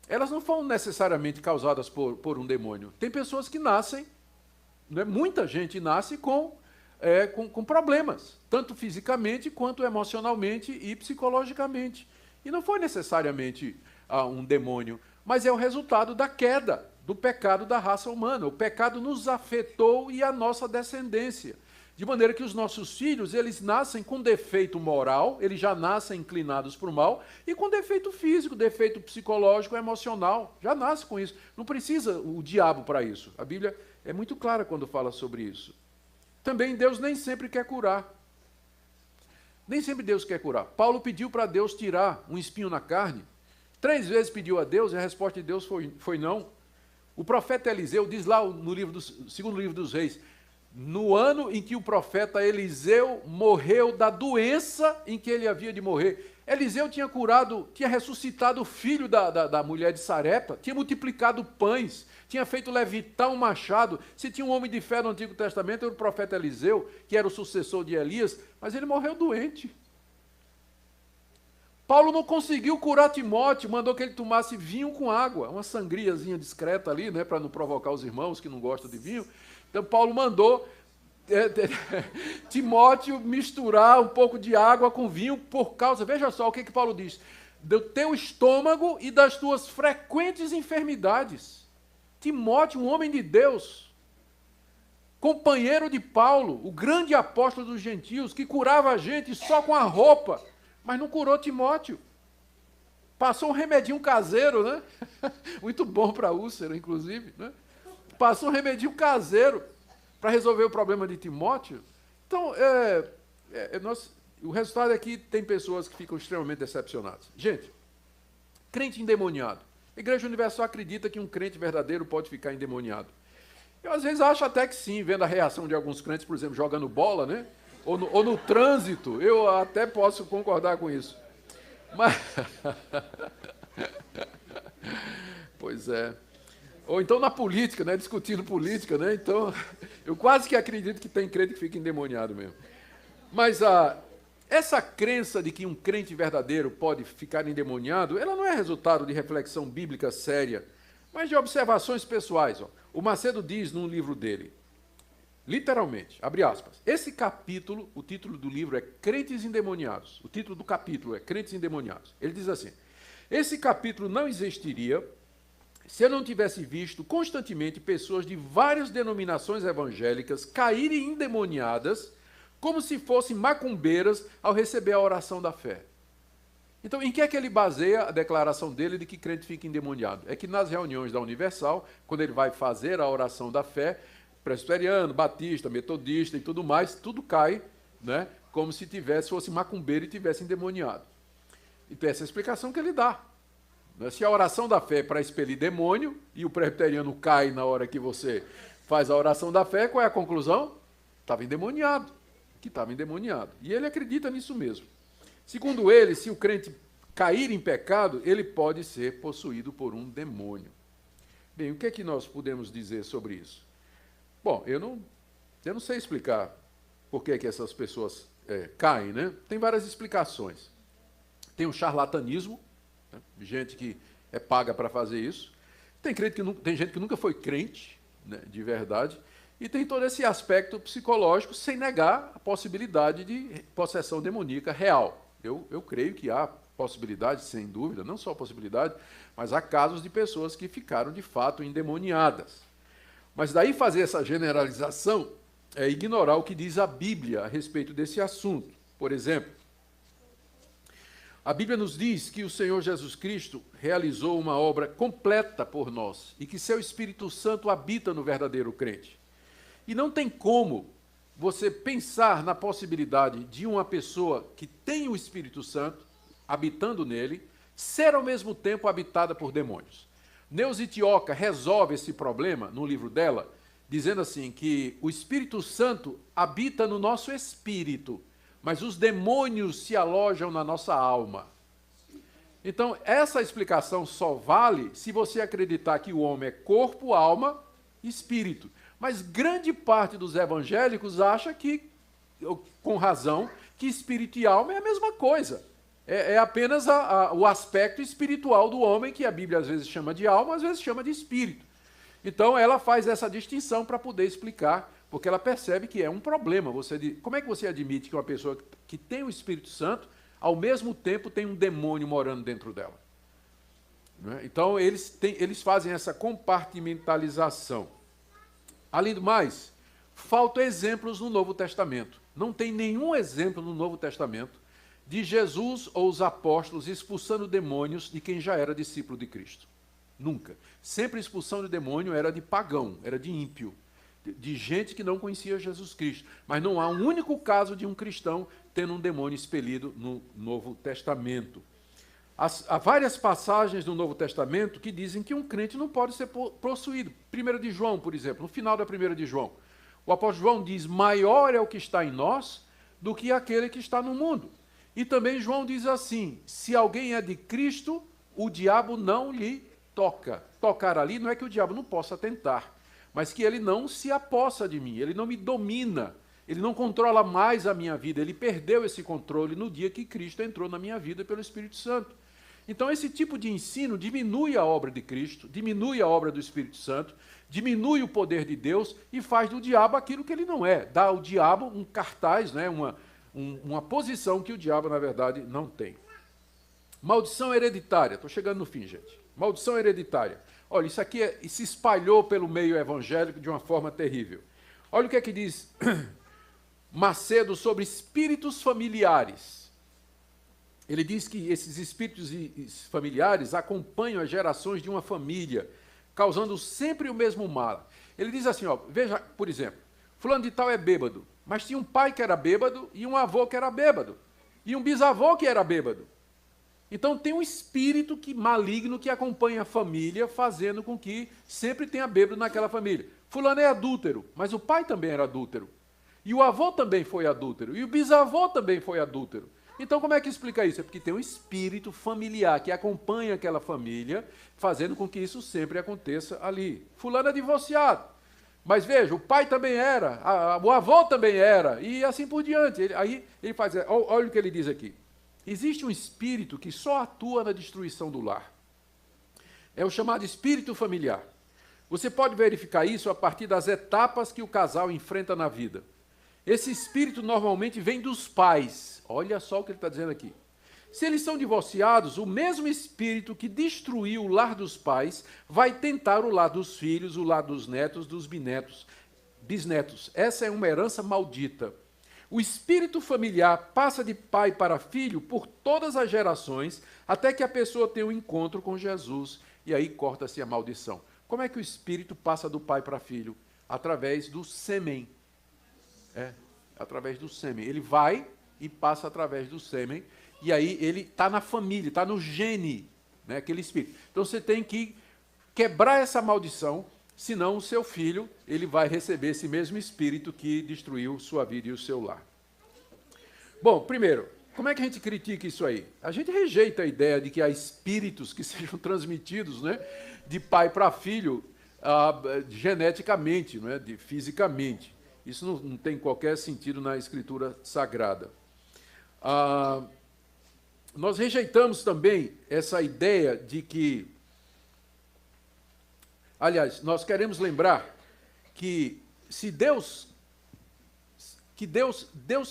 Speaker 1: elas não foram necessariamente causadas por um demônio. Tem pessoas que nascem, né, muita gente nasce com problemas, tanto fisicamente quanto emocionalmente e psicologicamente. E não foi necessariamente um demônio, mas é o resultado da queda, do pecado da raça humana. O pecado nos afetou e a nossa descendência. De maneira que os nossos filhos, eles nascem com defeito moral, eles já nascem inclinados para o mal, e com defeito físico, defeito psicológico, emocional, já nasce com isso. Não precisa o diabo para isso. A Bíblia é muito clara quando fala sobre isso. Também Deus nem sempre quer curar. Nem sempre Deus quer curar. Paulo pediu para Deus tirar um espinho na carne. 3 vezes pediu a Deus e a resposta de Deus foi não. O profeta Eliseu diz lá no segundo livro dos Reis, no ano em que o profeta Eliseu morreu da doença em que ele havia de morrer. Eliseu tinha ressuscitado o filho da mulher de Sarepta, tinha multiplicado pães, tinha feito levitar um machado. Se tinha um homem de fé no Antigo Testamento, era o profeta Eliseu, que era o sucessor de Elias, mas ele morreu doente. Paulo não conseguiu curar Timóteo, mandou que ele tomasse vinho com água, uma sangriazinha discreta ali, né, para não provocar os irmãos que não gostam de vinho. Então Paulo mandou Timóteo misturar um pouco de água com vinho por causa, veja só o que Paulo diz, do teu estômago e das tuas frequentes enfermidades. Timóteo, um homem de Deus, companheiro de Paulo, o grande apóstolo dos gentios, que curava a gente só com a roupa, mas não curou Timóteo. Passou um remedinho caseiro, né? Muito bom para úlcera, inclusive, né? Passou um remedinho caseiro para resolver o problema de Timóteo. Então, o resultado é que tem pessoas que ficam extremamente decepcionadas. Gente, crente endemoniado. A Igreja Universal acredita que um crente verdadeiro pode ficar endemoniado. Eu, às vezes, acho até que sim, vendo a reação de alguns crentes, por exemplo, jogando bola, né? Ou no trânsito, eu até posso concordar com isso. Mas... Pois é. Ou então na política, né? Discutindo política, né? Então, eu quase que acredito que tem crente que fica endemoniado mesmo. Mas essa crença de que um crente verdadeiro pode ficar endemoniado, ela não é resultado de reflexão bíblica séria, mas de observações pessoais. Ó. O Macedo diz num livro dele, literalmente, abre aspas, esse capítulo, o título do livro é Crentes Endemoniados. O título do capítulo é Crentes Endemoniados. Ele diz assim, esse capítulo não existiria se eu não tivesse visto constantemente pessoas de várias denominações evangélicas caírem endemoniadas como se fossem macumbeiras ao receber a oração da fé. Então, em que é que ele baseia a declaração dele de que crente fica endemoniado? É que nas reuniões da Universal, quando ele vai fazer a oração da fé, presbiteriano, batista, metodista e tudo mais, tudo cai, né, como se fosse macumbeiro e tivesse endemoniado. Então, essa é a explicação que ele dá. Se a oração da fé é para expelir demônio e o presbiteriano cai na hora que você faz a oração da fé, qual é a conclusão? Estava endemoniado. Que estava endemoniado. E ele acredita nisso mesmo. Segundo ele, se o crente cair em pecado, ele pode ser possuído por um demônio. Bem, o que é que nós podemos dizer sobre isso? Bom, eu não sei explicar por que essas pessoas caem, né? Tem várias explicações. Tem o charlatanismo, né? Gente que é paga para fazer isso. Tem gente que nunca foi crente, né, de verdade. E tem todo esse aspecto psicológico, sem negar a possibilidade de possessão demoníaca real. Eu creio que há possibilidade, sem dúvida, não só possibilidade, mas há casos de pessoas que ficaram, de fato, endemoniadas. Mas daí fazer essa generalização é ignorar o que diz a Bíblia a respeito desse assunto. Por exemplo, a Bíblia nos diz que o Senhor Jesus Cristo realizou uma obra completa por nós e que seu Espírito Santo habita no verdadeiro crente. E não tem como você pensar na possibilidade de uma pessoa que tem o Espírito Santo habitando nele, ser ao mesmo tempo habitada por demônios. Neuza Itioca resolve esse problema no livro dela, dizendo assim que o Espírito Santo habita no nosso espírito, mas os demônios se alojam na nossa alma. Então, essa explicação só vale se você acreditar que o homem é corpo, alma e espírito. Mas grande parte dos evangélicos acha que, com razão, que espírito e alma é a mesma coisa. É apenas o aspecto espiritual do homem, que a Bíblia às vezes chama de alma, às vezes chama de espírito. Então, ela faz essa distinção para poder explicar, porque ela percebe que é um problema. Como é que você admite que uma pessoa que tem o Espírito Santo, ao mesmo tempo tem um demônio morando dentro dela? Então, eles fazem essa compartimentalização. Além do mais, faltam exemplos no Novo Testamento. Não tem nenhum exemplo no Novo Testamento de Jesus ou os apóstolos expulsando demônios de quem já era discípulo de Cristo. Nunca. Sempre a expulsão de demônio era de pagão, era de ímpio, de gente que não conhecia Jesus Cristo. Mas não há um único caso de um cristão tendo um demônio expelido no Novo Testamento. Há várias passagens no Novo Testamento que dizem que um crente não pode ser possuído. 1 de João, por exemplo, no final da 1 de João, o apóstolo João diz: maior é o que está em nós do que aquele que está no mundo. E também João diz assim: se alguém é de Cristo, o diabo não lhe toca. Tocar ali não é que o diabo não possa tentar, mas que ele não se apossa de mim, ele não me domina, ele não controla mais a minha vida, ele perdeu esse controle no dia que Cristo entrou na minha vida pelo Espírito Santo. Então esse tipo de ensino diminui a obra de Cristo, diminui a obra do Espírito Santo, diminui o poder de Deus e faz do diabo aquilo que ele não é. Dá ao diabo um cartaz, né, uma posição que o diabo, na verdade, não tem. Maldição hereditária. Estou chegando no fim, gente. Maldição hereditária. Olha, isso aqui se espalhou pelo meio evangélico de uma forma terrível. Olha o que é que diz Macedo sobre espíritos familiares. Ele diz que esses espíritos familiares acompanham as gerações de uma família, causando sempre o mesmo mal. Ele diz assim, ó, veja, por exemplo, fulano de tal é bêbado, mas tinha um pai que era bêbado e um avô que era bêbado, e um bisavô que era bêbado. Então tem um espírito maligno que acompanha a família, fazendo com que sempre tenha bêbado naquela família. Fulano é adúltero, mas o pai também era adúltero, e o avô também foi adúltero, e o bisavô também foi adúltero. Então, como é que explica isso? É porque tem um espírito familiar que acompanha aquela família, fazendo com que isso sempre aconteça ali. Fulano é divorciado, mas veja, o pai também era, o avô também era, e assim por diante. Aí ele faz, olha o que ele diz aqui. Existe um espírito que só atua na destruição do lar. É o chamado espírito familiar. Você pode verificar isso a partir das etapas que o casal enfrenta na vida. Esse espírito normalmente vem dos pais. Olha só o que ele está dizendo aqui. Se eles são divorciados, o mesmo espírito que destruiu o lar dos pais vai tentar o lar dos filhos, o lar dos netos, dos bisnetos. Essa é uma herança maldita. O espírito familiar passa de pai para filho por todas as gerações, até que a pessoa tenha um encontro com Jesus, e aí corta-se a maldição. Como é que o espírito passa do pai para filho? Através do sêmen. Através do sêmen. Ele vai e passa através do sêmen, e aí ele está na família, está no gene, né, aquele espírito. Então você tem que quebrar essa maldição, senão o seu filho ele vai receber esse mesmo espírito que destruiu sua vida e o seu lar. Bom, primeiro, como é que a gente critica isso aí? A gente rejeita a ideia de que há espíritos que sejam transmitidos, né, de pai para filho, geneticamente, né, fisicamente. Isso não tem qualquer sentido na Escritura Sagrada. Nós rejeitamos também essa ideia de que... Aliás, nós queremos lembrar que Deus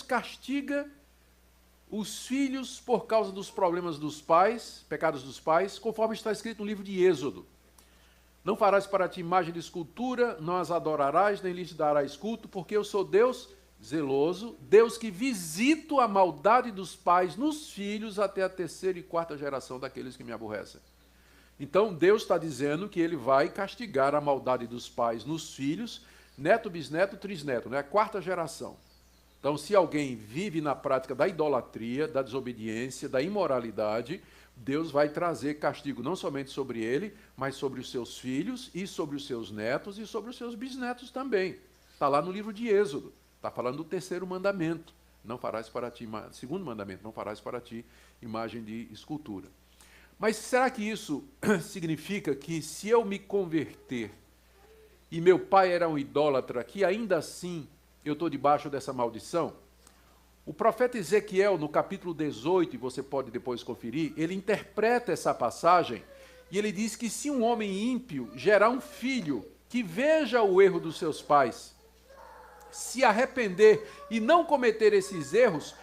Speaker 1: castiga os filhos por causa dos problemas dos pais, pecados dos pais, conforme está escrito no livro de Êxodo. Não farás para ti imagem de escultura, não as adorarás, nem lhes darás culto, porque eu sou Deus zeloso, Deus que visito a maldade dos pais nos filhos até a 3ª e 4ª geração daqueles que me aborrecem. Então, Deus está dizendo que ele vai castigar a maldade dos pais nos filhos, neto, bisneto, trisneto, né? A 4ª geração. Então, se alguém vive na prática da idolatria, da desobediência, da imoralidade, Deus vai trazer castigo não somente sobre ele, mas sobre os seus filhos e sobre os seus netos e sobre os seus bisnetos também. Está lá no livro de Êxodo. Está falando do 3º mandamento. Não farás para ti, 2º mandamento, não farás para ti imagem de escultura. Mas será que isso significa que se eu me converter e meu pai era um idólatra, que ainda assim eu estou debaixo dessa maldição? O profeta Ezequiel, no capítulo 18, e você pode depois conferir, ele interpreta essa passagem e ele diz que se um homem ímpio gerar um filho que veja o erro dos seus pais, se arrepender e não cometer esses erros,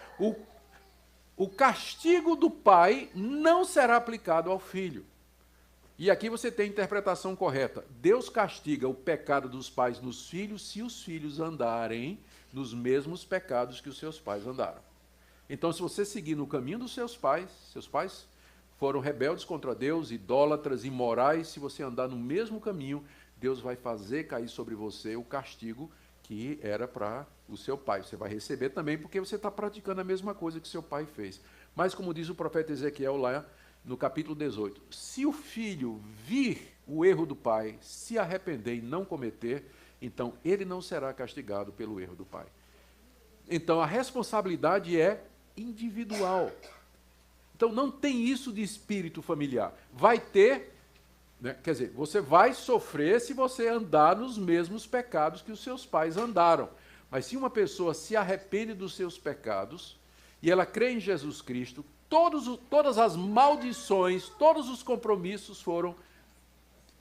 Speaker 1: o castigo do pai não será aplicado ao filho. E aqui você tem a interpretação correta. Deus castiga o pecado dos pais nos filhos se os filhos andarem nos mesmos pecados que os seus pais andaram. Então, se você seguir no caminho dos seus pais foram rebeldes contra Deus, idólatras, imorais, se você andar no mesmo caminho, Deus vai fazer cair sobre você o castigo que era para o seu pai. Você vai receber também porque você está praticando a mesma coisa que seu pai fez. Mas, como diz o profeta Ezequiel lá no capítulo 18, se o filho vir o erro do pai, se arrepender e não cometer, então ele não será castigado pelo erro do pai. Então, a responsabilidade é individual. Então, não tem isso de espírito familiar. Vai ter, né, quer dizer, você vai sofrer se você andar nos mesmos pecados que os seus pais andaram. Mas se uma pessoa se arrepende dos seus pecados e ela crê em Jesus Cristo, todas as maldições, todos os compromissos foram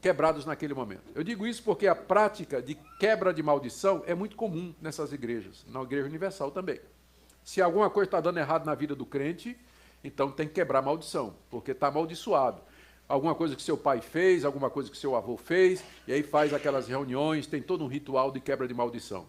Speaker 1: quebrados naquele momento. Eu digo isso porque a prática de quebra de maldição é muito comum nessas igrejas, na Igreja Universal também. Se alguma coisa está dando errado na vida do crente, então tem que quebrar a maldição, porque está amaldiçoado. Alguma coisa que seu pai fez, alguma coisa que seu avô fez, e aí faz aquelas reuniões, tem todo um ritual de quebra de maldição.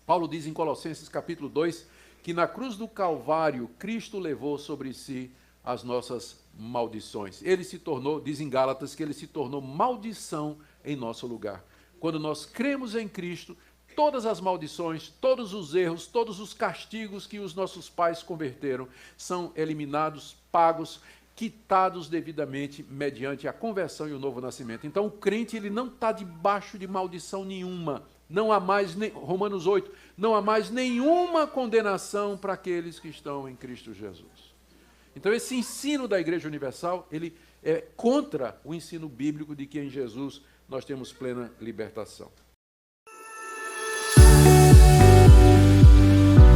Speaker 1: Paulo diz em Colossenses capítulo 2, que na cruz do Calvário, Cristo levou sobre si as nossas maldições. Ele se tornou, diz em Gálatas, que ele se tornou maldição em nosso lugar. Quando nós cremos em Cristo, todas as maldições, todos os erros, todos os castigos que os nossos pais converteram são eliminados, pagos, quitados devidamente mediante a conversão e o novo nascimento. Então o crente ele não está debaixo de maldição nenhuma. Não há mais, Romanos 8, não há mais nenhuma condenação para aqueles que estão em Cristo Jesus. Então esse ensino da Igreja Universal, ele é contra o ensino bíblico de que em Jesus nós temos plena libertação.